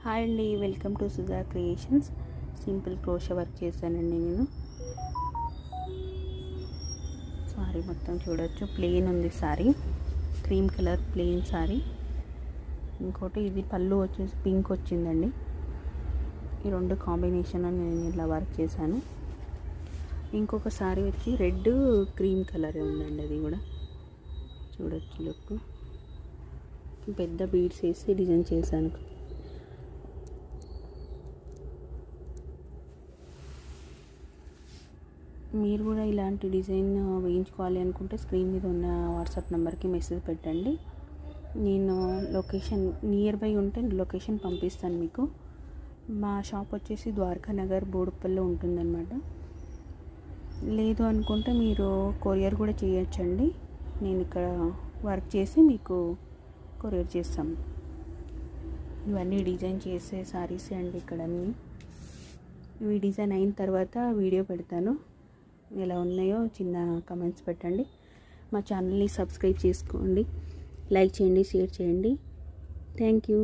Hi అండి, welcome to Sudha creations. Simple crochet work చేశానండి నేను. సారీ మొత్తం చూడొచ్చు, ప్లెయిన్ ఉంది sorry, cream colour plain sorry. ఇంకోటి ఇది పళ్ళు వచ్చేసి పింక్ వచ్చిందండి. ఈ రెండు కాంబినేషన్ నేను ఇలా వర్క్ చేశాను. ఇంకొక సారీ వచ్చి రెడ్ క్రీమ్ కలర్ ఉందండి, అది కూడా చూడొచ్చు. లుక్ పెద్ద బీడ్స్ వేసి డిజైన్ చేశాను. మీరు కూడా ఇలాంటి డిజైన్ వేయించుకోవాలి అనుకుంటే స్క్రీన్ మీద ఉన్న వాట్సాప్ నెంబర్కి మెసేజ్ పెట్టండి. నేను లొకేషన్ నియర్ బై ఉంటే లొకేషన్ పంపిస్తాను మీకు. మా షాప్ వచ్చేసి ద్వారకా నగర్ బోడుప్పల్లో ఉంటుందన్నమాట. లేదు అనుకుంటే మీరు కొరియర్ కూడా చేయొచ్చండి. నేను ఇక్కడ వర్క్ చేసి మీకు కొరియర్ చేస్తాము. ఇవన్నీ డిజైన్ చేసే సారీసే అండి ఇక్కడ అన్నీ. ఇవి డిజైన్ అయిన తర్వాత వీడియో పెడతాను. ఎలా ఉన్నాయో చిన్న కమెంట్స్ పెట్టండి. మా ఛానల్ని సబ్స్క్రైబ్ చేసుకోండి, లైక్ చేయండి, షేర్ చేయండి. Thank you.